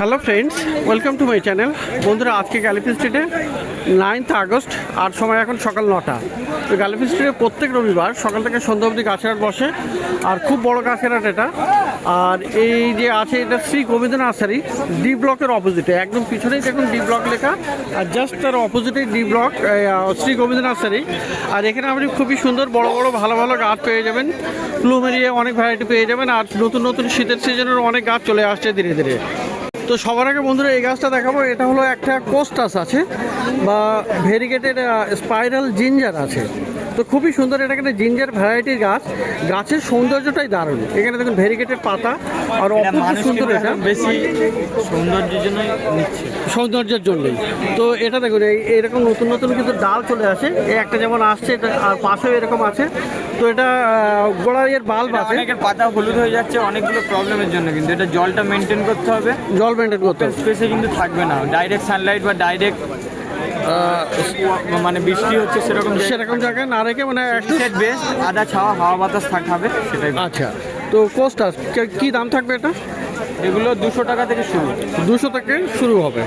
Hello friends, welcome to my channel. বন্ধুরা, আজকে গ্যালিফি স্ট্রিটে 9th আগস্ট আর সময় এখন সকাল 9টা। তো গ্যালিফি স্ট্রিটে প্রত্যেক রবিবার সকাল থেকে সন্ধ্যা অবধি গাছের হাট বসে, আর খুব বড় গাছের হাট এটা। আর এই যে আছে এটা শ্রী গোবিন্দ নার্সারি, ডি ব্লকের অপোজিটে, একদম পিছনেই দেখুন ডি ব্লক লেখা, আর জাস্ট তার অপোজিটেই D block Shri Gobinda nursery. আর এখানে আপনি খুবই সুন্দর বড় বড় ভালো ভালো গাছ পেয়ে যাবেন, প্লুমেরিয়া অনেক ভ্যারাইটি পেয়ে যাবেন, আর নতুন নতুন শীতের সিজনের অনেক গাছ চলে আসছে ধীরে ধীরে। তো সবার আগে বন্ধুরা এই গাছটা দেখাবো। এটা হলো একটা কোস্টাস আছে বা ভেরিগেটেড স্পাইরাল জিঞ্জার আছে। তো খুবই সুন্দর, এটা কিন্তু জিঞ্জার ভ্যারাইটির গাছ। গাছের সৌন্দর্যটাই দারুণ। এখানে দেখুন ভেরিগেটেড পাতা, আর অপূর্ব সুন্দর। এটা বেশি সৌন্দর্যের জন্য নিচ্ছে, সৌন্দর্যের জন্যই। তো এটা দেখুন এইরকম নতুন নতুন কিন্তু ডাল চলে আসে। এই একটা যেমন আসছে, আর পাশেও এরকম আছে। তো এটা গোড়ার এর বাল্ব আছে। অনেকের পাতা হলুদ হয়ে যাচ্ছে অনেকগুলো প্রবলেমের জন্য, কিন্তু এটা জলটা মেনটেন করতে হবে। জল মেনটেন করতে হবে, স্পেসে কিন্তু থাকবে না ডাইরেক্ট সানলাইট বা ডাইরেক্ট মানে বৃষ্টি হচ্ছে সেরকম জায়গায় না রেখে, মানে সেট বেস্ট আদা ছাওয়া হাওয়া বাতাস থাকবে সেটাই। আচ্ছা, তো কোস্টাস কি দাম থাকবে এটা? এগুলো 200 টাকা থেকে শুরু, 200 থেকে শুরু হবে।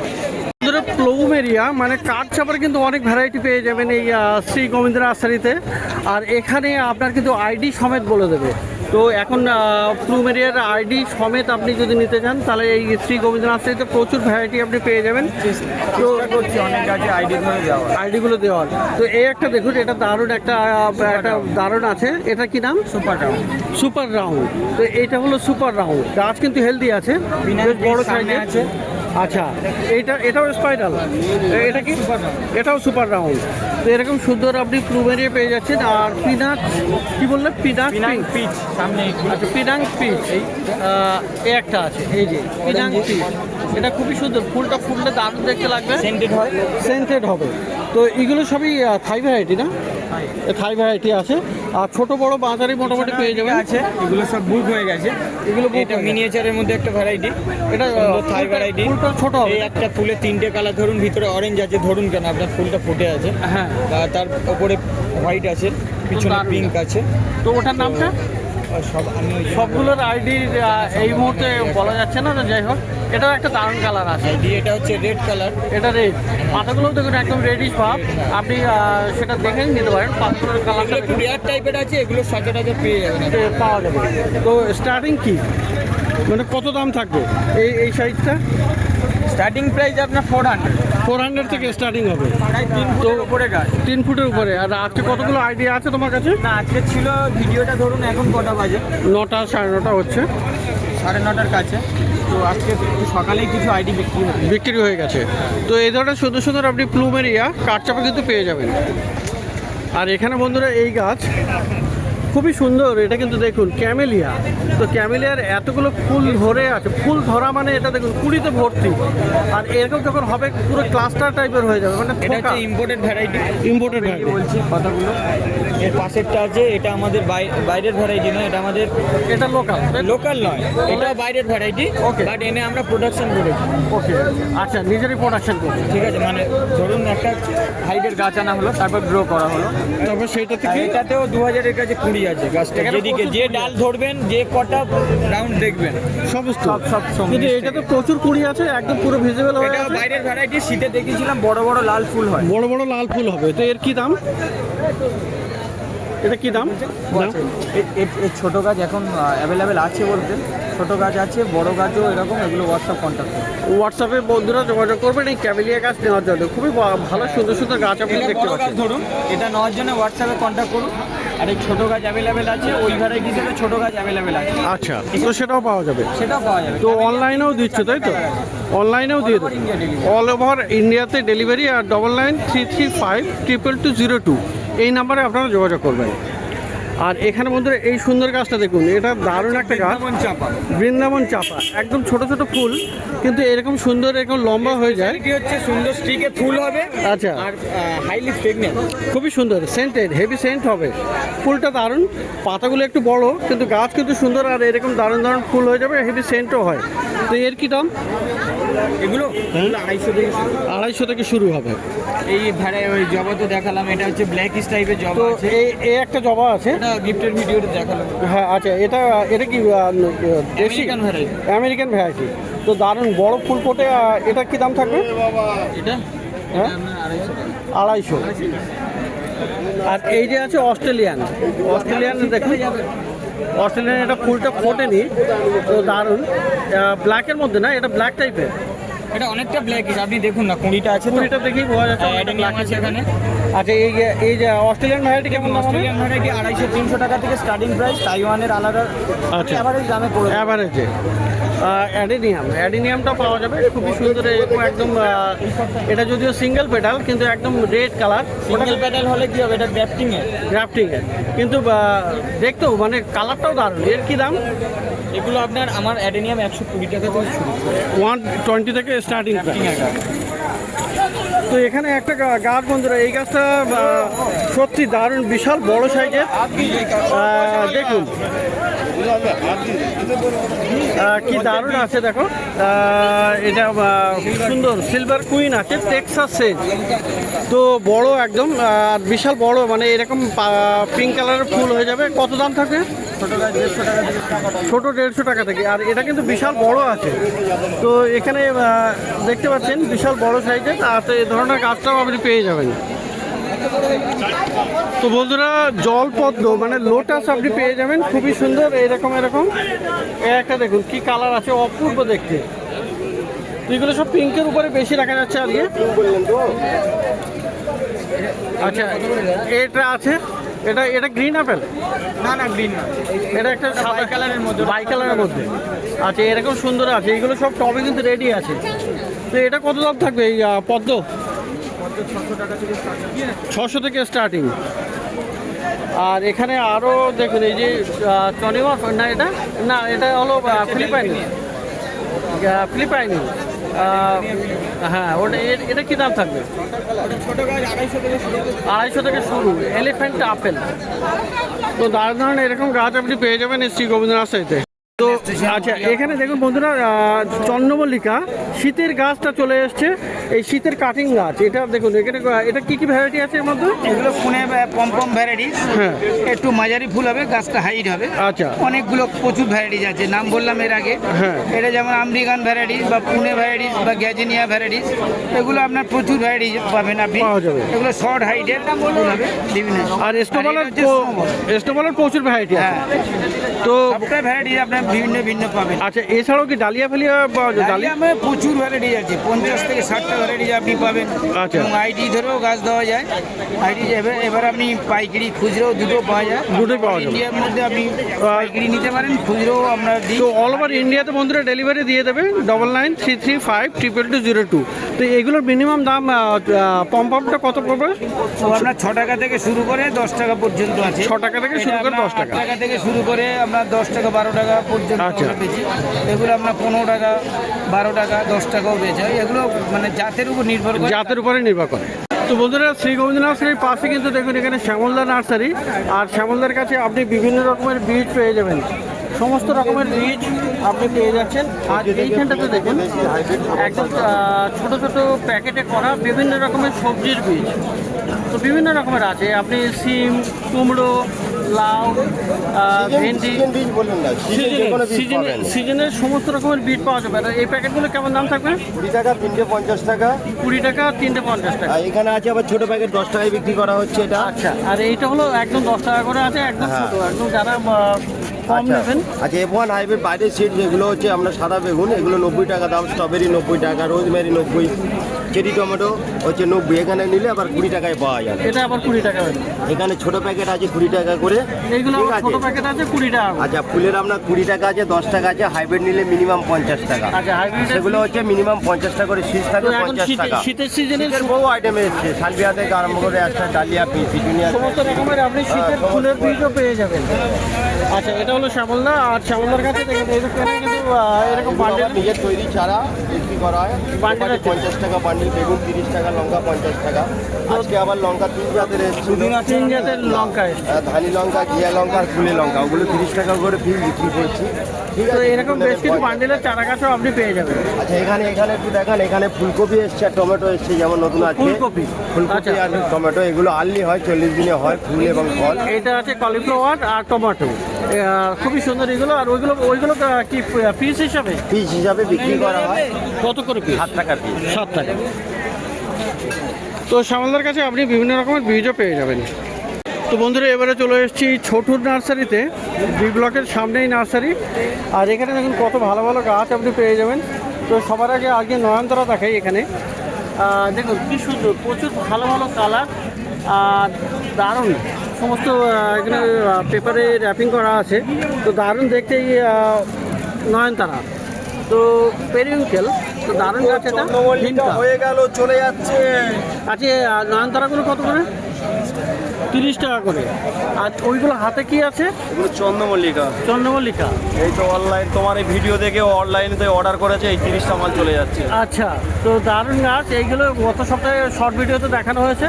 প্লুমেরিয়া মানে কাঠচাপার কিন্তু অনেক ভ্যারাইটি পেয়ে যাবেন এই শ্রী গোবিন্দ নার্সারিতে। আর এখানে আপনার কিন্তু আইডি সমেত বলে দেবে। তো এখন প্লুমেরিয়ার আইডি সমেত আপনি যদি নিতে চান, তাহলে এই শ্রী গোবিন্দ নার্সারিতে প্রচুর ভ্যারাইটি আপনি পেয়ে যাবেন। তো করছি অনেক গাছে আইডিগুলো দেওয়ার। তো এই একটা দেখুন, এটা দারুণ একটা দারুণ আছে। এটা কি নাম? Super round. তো এইটা হলো সুপার রাউন্ড গাছ, কিন্তু হেলদি আছে, বড় সাইজে আছে। আচ্ছা, এটাও স্পাইরাল, এটা কি? এটাও সুপার রাউন্ড। তো এরকম সুন্দর আপনি প্লুমেরিয়া পেয়ে যাচ্ছেন। আর পিনাক কি বললেন? পিনাক পিচ সামনে। আচ্ছা, পিনাং পিচ এই একটা আছে, এই যে পিনাং পিচ। এটা খুবই সুন্দর, ফুলটা ফুললে দারুণ দেখতে লাগবে, সেন্টেড হবে। তো এগুলো সবই থাই ভ্যারাইটি না? থাই ভ্যারাইটি আছে। আর ছোট বড় বাজারে মোটামুটি পেয়ে যাবেন। আছে এগুলো সব বুক হয়ে গেছে। এগুলো এটা মিনিয়েচারের মধ্যে একটা ভ্যারাইটি, এটা থাই ভ্যারাইটি। ফুলটা ছোট হবে। এই একটা ফুলে 3টে কালার, ধরুন ভিতরে অরেঞ্জ আছে, ধরুন কেন আপনার ফুলটা ফুটে আছে, হ্যাঁ, তার উপরে হোয়াইট আছে, পিছনে পিঙ্ক আছে। তো ওটার নামটা সব আমি সবগুলোর আইডি এই মুহূর্তে বলা যাচ্ছে না, যাই হোক এটাও একটা দারুণ কালার আছে। এটা হচ্ছে রেড কালার, এটা রেড। পাতাগুলো দেখুন একদম রেডিশ ভাব, আপনি সেটা দেখেই নিতে পারেন। পাতাগুলোর কালারটা একটু রেয়ার টাইপের আছে, এগুলো সচরাচর পেয়ে যাবেন, পাওয়া যাবে। তো স্টার্টিং কি মানে কত দাম থাকবে এই সাইজটা? স্টার্টিং প্রাইস আপনার 400 থেকে স্টার্টিং হবে। 3 ফুটের উপরে গাছ, 3 ফুটের উপরে। আর আজকে কতগুলো আইডিয়া আছে তোমার কাছে? না আজকে ছিল ভিডিওটা, ধরুন এখন কটা বাজে? 9টা 9:30 হচ্ছে, 9:30 কাছে। তো আজকে সকালেই কিছু আইডি বিক্রি হয়ে গেছে। তো এই ধরনের সুন্দর সুন্দর আপনি প্লুমেরিয়া কাঠচাপা কিন্তু পেয়ে যাবেন। আর এখানে বন্ধুরা এই গাছ খুবই সুন্দর, এটা কিন্তু দেখুন ক্যামেলিয়া। তো ক্যামেলিয়ার এতগুলো ফুল ধরে আছে, ফুল ধরা মানে এটা দেখুন কুড়িতে ভর্তি। আর এরকম যখন হবে পুরো ক্লাস্টার টাইপের হয়ে যাবে, মানে এটা হচ্ছে ইম্পোর্টেড ভ্যারাইটি। বলছি কথাগুলো। এর পাশেরটা আছে, এটা আমাদের বাইরের ভ্যারাইটি নয়, এটা আমাদের, এটা লোকাল নয়, এটা বাইরের ভ্যারাইটি। ওকে, বাট এনে আমরা প্রোডাকশন করেছি। ওকে, আচ্ছা, নিজেরই প্রোডাকশন করছি, ঠিক আছে। মানে ধরুন একটা হাইটের গাছ আনা হলো, তারপর গ্রো করা হলো, তারপর সেইটা থেকে এটাতেও 2000-এর কাছে কুড়ি আছে গাছটা। যেদিকে যে ডাল ধরবেন, যে কটা রাউন্ড দেখবেন, সমস্ত সব কিন্তু এটাতে প্রচুর কুড়ি আছে, একদম পুরো ভিজিবল হয়ে এটা আছে। বাইরের ভ্যারাইটি। শীতে দেখেছিলাম বড় বড় লাল ফুল হয়, বড় বড় লাল ফুল হবে। তো এর কি দাম? এটা কি দাম? এর ছোটো গাছ এখন অ্যাভেলেবেল আছে বলতে, ছোটো গাছ আছে, বড় গাছও এরকম। এগুলো হোয়াটসঅ্যাপে বন্ধুরা যোগাযোগ করবেন এই ক্যামেলিয়া গাছ নেওয়ার জন্য। খুবই ভালো সুন্দর সুন্দর গাছ আপনি দেখতে পাচ্ছেন। ধরুন এটা নেওয়ার জন্য হোয়াটসঅ্যাপে কন্ট্যাক্ট করুন। আর এই ছোটো গাছ অ্যাভেলেবেল আছে, ওই ভ্যারাইটি হিসেবে ছোটো গাছ অ্যাভেলেবেল আছে। আচ্ছা, তো সেটাও পাওয়া যাবে? সেটাও পাওয়া যাবে। তো অনলাইনেও দিচ্ছে, তাই তো? অনলাইনেও দিয়ে দেবে, অল ওভার ইন্ডিয়াতে ডেলিভারি। আর 9933522202 এই নাম্বারে আপনারা যোগাযোগ করবেন। আর এখানে বন্ধুরা এই সুন্দর গাছটা দেখুন, এটা দারুণ একটা গাছ, বৃন্দাবন চাপা। একদম ছোট ছোট ফুল, কিন্তু এরকম সুন্দর, এরকম লম্বা হয়ে যায়। এটি হচ্ছে সুন্দর স্টিকে ফুল হবে। আচ্ছা, আর হাইলি প্রেগনেন্ট, খুবই সুন্দর, সেন্টেড, হেভি সেন্ট হবে। ফুলটা দারুণ, পাতাগুলো একটু বড়, কিন্তু গাছ কিন্তু সুন্দর। আর এরকম দারুণ দারুণ ফুল হয়ে যাবে, হেভি সেন্টও হয়। তো এর কি দাম? এগুলো 250 থেকে শুরু হবে। এই ভ্যারাই ওই জবা তো দেখালাম, এটা হচ্ছে ব্ল্যাক টাইপের জবা তো আছে। এই একটা জবা আছে, এটা গিফটের ভিডিওতে দেখালাম। হ্যাঁ আচ্ছা, এটা কি দেশি আমেরিকান ভ্যারাইটি। American variety. তো দারুণ বড় ফুল ফোটে। এটা কি দাম থাকবে? এটা হ্যাঁ 250। আর এই যে আছে অস্ট্রেলিয়ান দেখুন, অস্ট্রেলিয়ান এটা ফুলটা ফোটেনি, তো দারুণ। ব্ল্যাকের মধ্যে না, এটা ব্ল্যাক টাইপের। এটা অনেকটা ব্ল্যাক, আপনি দেখুন না কুড়িটা আছে, কুড়িটা দেখেই বোঝা যাচ্ছে ব্ল্যাক আছে এখানে। আচ্ছা, এই যে অস্ট্রেলিয়ান ভ্যারাইটি কেমন দাম হবে? অস্ট্রেলিয়ান ভ্যারাইটি 250-300 টাকা থেকে স্টার্টিং প্রাইস। তাইওয়ানের আলাদা আচ্ছা, এভারেজ দামে পড়ে যাবে। অ্যাভারেজে। অ্যাডিনিয়ামটা পাওয়া যাবে, খুবই সুন্দর এরকম একদম। এটা যদিও সিঙ্গেল পেটাল, কিন্তু একদম রেড কালার। সিঙ্গেল প্যাডেল হলে কি হবে, এটা গ্রাফটিং এর, কিন্তু দেখতেও মানে কালারটাও দারুণ। এর কি দাম? এগুলো আপনার আমার অ্যাডেনিয়াম 120 টাকা থেকে শুরু, 120 থেকে স্টার্টিং। তো এখানে একটা গাছ বন্ধুরা, এই গাছটা সত্যি দারুণ, বিশাল বড় সাইজের। দেখুন কি দারুণ আছে, দেখো। এটা সুন্দর সিলভার কুইন আছে, টেক্সাস সেজ। তো বড় একদম, আর বিশাল বড়, মানে এরকম পিঙ্ক কালারের ফুল হয়ে যাবে। কত দাম থাকবে? ছোট 150 টাকা থেকে। আর এটা কিন্তু বিশাল বড় আছে। তো এখানে দেখতে পাচ্ছেন বিশাল বড় সাইজের, আর এই ধরনের গাছটাও আপনি পেয়ে যাবেন। তো বন্ধুরা, জলপদ্ম মানে লোটাস আপনি পেয়ে যাবেন, খুবই সুন্দর। এরকম একটা দেখুন কি কালার আছে, অপূর্ব দেখতে। তো এগুলো সব পিঙ্কের উপরে বেশি দেখা যাচ্ছে আজকে। আচ্ছা, এটা আছে, এটা গ্রিন আপেল? না গ্রিন না, এটা একটা সাদা কালারের মধ্যে, বাই কালারের মধ্যে। আচ্ছা, এরকম সুন্দর আছে। এগুলো সব টবে কিন্তু রেডি আছে। তো এটা কত দাম থাকবে এই পদ্ম? 600 থেকে স্টার্টিং। আর এখানে আরও দেখুন, এই যে চনিমা না, এটা হলো ফিলিপাইনি। হ্যাঁ, এটা কি দাম থাকবে? ছোট গাছ 250 থেকে শুরু। Elephant apple. তো দারুণ এরকম গাছ আপনি পেয়ে যাবেন শ্রী গোবিন্দ নার্সারিতে। তো আচ্ছা, এখানে দেখুন বন্ধুরা, চন্দ্রমল্লিকা শীতের গাছটা চলে এসছে। এই শীতের কাটিং গাছ, এটা দেখুন। এখানে এটা কি ভ্যারাইটি আছে এর মধ্যে? এগুলো পুনে পমপম ভ্যারাইটিস। হ্যাঁ, একটু মাঝারি ফুল হবে, গাছটা হাইট হবে। আচ্ছা, অনেকগুলো প্রচুর ভ্যারাইটিস আছে, নাম বললাম এর আগে। হ্যাঁ, এটা যেমন আমেরিকান ভ্যারাইটিস বা পুনে ভ্যারাইটিস বা গ্যাজেনিয়া ভ্যারাইটিস, এগুলো আপনার প্রচুর ভ্যারাইটিস পাবেন আপনি। পাওয়া যাবে। এগুলো শর্ট হাইটের ফুল হবে বিভিন্ন। আর স্টোবলার প্রচুর ভ্যারাইটি আছে। হ্যাঁ, তো সবটাই ভ্যারাইটিস আপনার ভিন্ন ভিন্ন পাবেন। আচ্ছা, এছাড়াও কি ডালিয়া ফালিয়া পাওয়া যায়? ডালিয়া প্রচুর ভ্যারাইটিস আছে, 50 থেকে 60টা ভ্যারাইটিস আপনি পাবেন। আচ্ছা, এবং আইডি ধরেও গাছ দেওয়া যায়। আইডি এবার আপনি পাইকারি খুচরো দুটো পাওয়া যায়। দুটোই পাওয়া যাবে। ইন্ডিয়ার মধ্যে আপনি পাইকারি নিতে পারেন, খুচরো আমরা দিই। তো অল ওভার ইন্ডিয়াতে বন্ধুরা ডেলিভারি দিয়ে দেবে। 9933522202। তো এগুলোর মিনিমাম দাম পম্পটা কত পড়বে? আপনার 6 টাকা থেকে শুরু করে 10 টাকা পর্যন্ত আছে। 6 টাকা থেকে শুরু করে 10 টাকা। 8 টাকা থেকে শুরু করে আমরা 10 টাকা 12 টাকা পর্যন্ত আচ্ছা, আমরা বেচি। এগুলো আপনার 15 টাকা 12 টাকা 10 টাকাও বেচে হয়। এগুলো মানে জাতের উপর নির্ভর করে। জাতের উপরে নির্ভর করে। তো বন্ধুরা, শ্রী গোবিন্দ নার্সারির পাশে কিন্তু দেখুন এখানে শ্যামলদার নার্সারি। আর শ্যামলদার কাছে আপনি বিভিন্ন রকমের বীজ পেয়ে যাবেন, সমস্ত রকমের বীজ আপনি পেয়ে যাচ্ছেন। আর এইখানটাতে দেখুন একদম ছোট ছোট প্যাকেটে করা বিভিন্ন রকমের সবজির বীজ। তো বিভিন্ন রকমের আছে, আপনি সিম, কুমড়ো, লাউ, ভেন্ডি, সিজনের সমস্ত রকমের বীজ পাওয়া যাবে। আর এই প্যাকেটগুলো কেমন দাম থাকবে? 20 টাকা 3টে 50 টাকা। 20 টাকা 3টে 50 টাকা। আর এখানে আছে আবার ছোট প্যাকেট 10 টাকায় বিক্রি করা হচ্ছে এটা। আচ্ছা, আর এইটা হলো একদম 10 টাকা করে আছে, একদম ছোট, একদম যারা কম নেবেন। আচ্ছা, F1 হাইব্রিড বাইরের সিড যেগুলো হচ্ছে আমরা সাদা বেগুন, এগুলো 90 টাকা দাম। স্ট্রবেরি 90 টাকা, রোজমেরি 90, চেরি টমেটো হচ্ছে 90। এখানে নিলে আবার 20 টাকায় পাওয়া যাবে। এটা আবার 20 টাকা হবে। এখানে ছোট প্যাকেট আছে 20 টাকা করে। এইগুলো ঠিক আবার আছে? ছোট প্যাকেট আছে 20 টাকা করে। আচ্ছা, ফুলের আপনার 20 টাকা আছে, 10 টাকা আছে। হাইব্রিড নিলে মিনিমাম 50 টাকা। আচ্ছা, হাইব্রিড সেগুলো হচ্ছে মিনিমাম 50 টাকা করে শীষ থাকে, 50 টাকা। শীতের সিজনে বহু আইটেম এসছে, সালভিয়া থেকে আরম্ভ করে একটা ডালিয়া, পিটুনিয়া, সমস্ত রকমের আপনি শীতের ফুলের বীজও পেয়ে যাবেন। আচ্ছা, এটা হলো শ্যামলদা। আর শ্যামলদার কাছে দেখেন এখানে কিন্তু এরকম বান্ডেল নিজের তৈরি চারা বিক্রি করা হয়। বান্ডেল আছে। 50 টাকা বান্ডিল, বেগুন 30 টাকা, লঙ্কা 50 টাকা। আজকে আবার লঙ্কা 3 জাতের এসেছিল। 3 জাতের লঙ্কা এসছে। ধানি লঙ্কা, ঘিয়া লঙ্কা আর ফুলে লঙ্কা, ওগুলো 30 টাকা করে পিস বিক্রি করছি। ঠিক তো আছে, এরকম বেশ কিছু বান্ডিলের চারা গাছও আপনি পেয়ে যাবেন। আচ্ছা এখানে একটু দেখান, এখানে ফুলকপি এসছে আর টমেটো এসছে, যেমন নতুন আছে ফুলকপি, ফুলকপি আচ্ছা। আর টমেটো, এগুলো আর্লি হয়, 40 দিনে হয় ফুল এবং ফল। এটা আছে কলিফ্লাওয়ার আর টমেটো, খুবই সুন্দর এগুলো। আর ওইগুলো কি পিস হিসাবে পিস হিসাবে বিক্রি করা হয় কত করে পিস? 7 টাকা পিস। 7 টাকা। তো শ্যামলদার কাছে আপনি বিভিন্ন রকমের বীজও পেয়ে যাবেন। তো বন্ধুরা, এবারে চলে এসেছি ছোটুর নার্সারিতে, বি ব্লকের সামনেই নার্সারি। আর এখানে দেখুন কত ভালো ভালো গাছ আপনি পেয়ে যাবেন। তো সবার আগে আজকে নয়নতারা দেখাই। এখানে দেখুন কি সুন্দর, প্রচুর ভালো ভালো কালার আর দারুণ সমস্ত। এখানে পেপারে র্যাপিং করা আছে, তো দারুণ দেখতে এই নয়নতারা। তো পেরিউঙ্কেল, তো দারুণ গাছ এটা। হিনকা। হয়ে গেল, চলে যাচ্ছে। আচ্ছা, নয়নতারাগুলো কত করে? 30 টাকা করে। আর ওইগুলো হাতে কি আছে? এগুলো চন্দ্রমল্লিকা। চন্দ্রমল্লিকা। এই তো অনলাইন, তোমার এই ভিডিও দেখে অনলাইনে অর্ডার করেছে, এই 30টা মাল চলে যাচ্ছে। আচ্ছা, তো দারুণ গাছ। এইগুলো গত সপ্তাহে শর্ট ভিডিওতে দেখানো হয়েছে।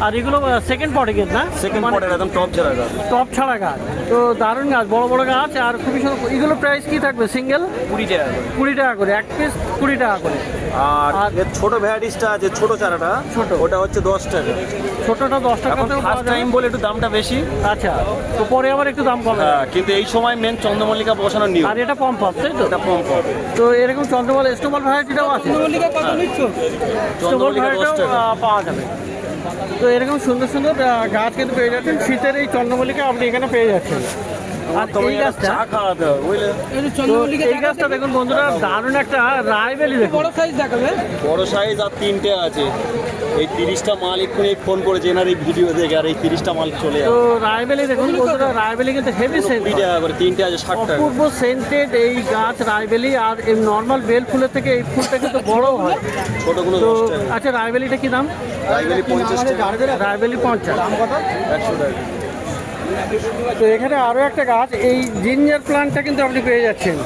আর এগুলো সেকেন্ড পটে গেট না? সেকেন্ড পটের একদম টপ ছাড়া গাছ। টপ ছাড়া গাছ। তো দারুণ গাছ, বড় বড় গাছ আর খুবই সুন্দর। এগুলো প্রাইস কি থাকবে? সিঙ্গেল 20 টাকা করে। 20 টাকা করে, এক পিস 20 টাকা করে। আর আর এর ছোট ভ্যারাইটিসটা আছে, ছোট চারাটা, ছোট। ওটা হচ্ছে 10 টাকা। ছোটটা 10 এখন টাকাতেও পাওয়া ফার্স্ট যায়। টাইম বলে একটু দামটা বেশি। আচ্ছা, তো পরে আবার একটু দাম কমে। হ্যাঁ, কিন্তু এই সময় মেন চন্দ্রমল্লিকা বসানো নিউ। আর এটা পম্প আপ, তাই তো? এটা কম পাবে। তো এরকম চন্দ্রমল স্টোবল ভ্যারাইটিটাও আছে। স্টোবল চন্দ্রমল্লিকা 10 ভ্যারাইটিটাও টাকা। পাওয়া যাবে। তো এরকম সুন্দর সুন্দর গাছ কিন্তু পেয়ে যাচ্ছেন। শীতের এই চন্দ্রমল্লিকা আপনি এখানে পেয়ে যাচ্ছেন। আর তোমাকে এই একটা গাছটা, চা খাওয়াতে হবে, বুঝলে? তো এই গাছটা দেখুন বন্ধুরা, দারুণ একটা রায়বেলি। দেখুন বড় সাইজ আর 3টে আছে। এই 30টা মাল এক্ষুনি ফোন করেছে এনার এই ভিডিও দেখে, আর এই 30টা মাল চলে তো যাবে। রায়বেলি দেখুন বন্ধুরা, রায়বেলি কিন্তু হেভি সেন্ট, 20 টাকা করে, 3টে আছে 60 টাকা। অপূর্ব সেন্টেড এই গাছ রায়বেলি। আর এই নর্মাল বেল ফুলের থেকে এই ফুলটা কিন্তু বড় হয়। ছোটগুলো তো 10 টাকা। আচ্ছা, রায়বেলিটা কি দাম? রাইবেলি 50 টাকা। রায়বেলি 50। 100 টাকা। তো এখানে আরও একটা গাছ, এই জিঞ্জার প্লান্টটা কিন্তু আপনি পেয়ে যাচ্ছেন।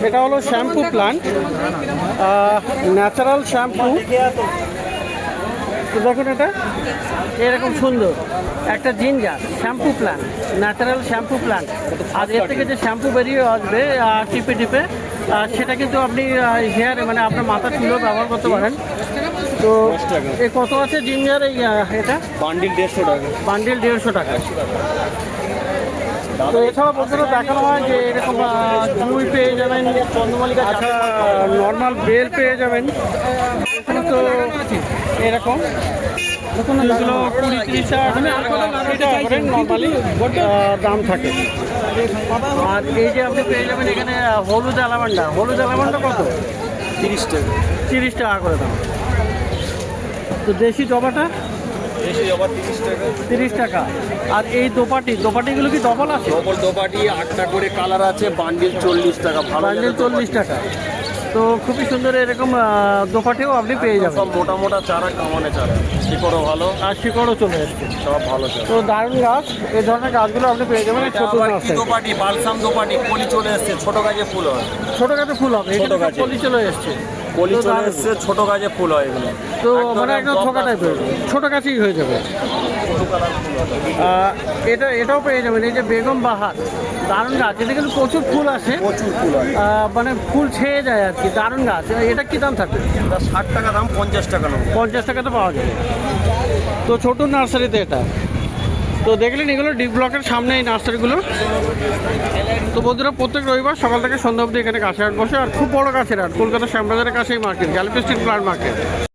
এটা হলো শ্যাম্পু প্লান্ট, ন্যাচারাল শ্যাম্পু। তো দেখুন এটা এরকম সুন্দর একটা ginger shampoo plant, natural shampoo plant. আর এর থেকে যে শ্যাম্পু বেরিয়ে আসবে টিপে টিপে, সেটা কিন্তু আপনি হেয়ারে, মানে আপনার মাথার চুলেও ব্যবহার করতে পারেন। তো এ কত আছে জিঞ্জার? এই এটা বান্ডিল 150 টাকা। বান্ডিল 150 টাকা। তো এছাড়া বন্ধুরা দেখানো হয় যে এরকম জুই পেয়ে যাবেন, চন্দ্রমল্লিকা, আচ্ছা নর্মাল বেল পেয়ে যাবেন। এখানে তো এরকম এগুলো 20-30 টাকা করে নর্মালি দাম থাকে। আর এই যে আপনি পেয়ে যাবেন এখানে হলুদ অ্যালামান্ডা। হলুদ অ্যালামান্ডা কত? 30 টাকা। 30 টাকা করে দাম। তো দেশি জবাটা দেশি জবা 30 টাকা। 30 টাকা। আর এই দোপাটিগুলো কি ডবল আছে? ডবল দোপাটি 8টা করে কালার আছে, বান্ডিল 40 টাকা। ভালো বান্ডিল 40 টাকা। তো খুবই সুন্দর এরকম দোপাটিও আপনি পেয়ে যাবেন। সব মোটা মোটা চারা, কামানে চারা, শিকড়ও ভালো, আর শিকড়ও চলে এসছে। সব ভালো চারা। তো দারুণ গাছ, এই ধরনের গাছগুলো আপনি পেয়ে যাবেন এই ছোট আবার কি গাছে। দোপাটি, বালসাম দোপাটি, কলি চলে এসছে, ছোট গাছে ফুল হয়। ছোট গাছে ফুল হবে, ছোট এটা গাছে। কলি চলে এসছে। কলি তো চলে দারুণ। এসছে, ছোট গাছে ফুল হয় এগুলো। তো মানে একদম থোকা টাইপের, ছোট গাছেই হয়ে যাবে। এটাও পেয়ে যাবেন, এই যে বেগম বাহার, দারুণ গাছ। এটা কিন্তু প্রচুর ফুল আসে, প্রচুর ফুল হয়। মানে ফুল ছেয়ে যায় আর কি। দারুণ গাছ। এটা কি দাম থাকবে? এটা 60 টাকা দাম, 50 টাকা নেবো। 50 টাকাতে পাওয়া যাবে। তো ছোট নার্সারিতে এটা। তো দেখলেন এগুলো ডি ব্লকের সামনে এই নার্সারিগুলো। তো বন্ধুরা, প্রত্যেক রবিবার সকাল থেকে সন্ধ্যা অবধি এখানে গাছের হাট বসে। আর খুব বড় গাছের হাট, কলকাতা শ্যামবাজারের কাছে এই market, gallery street plant market.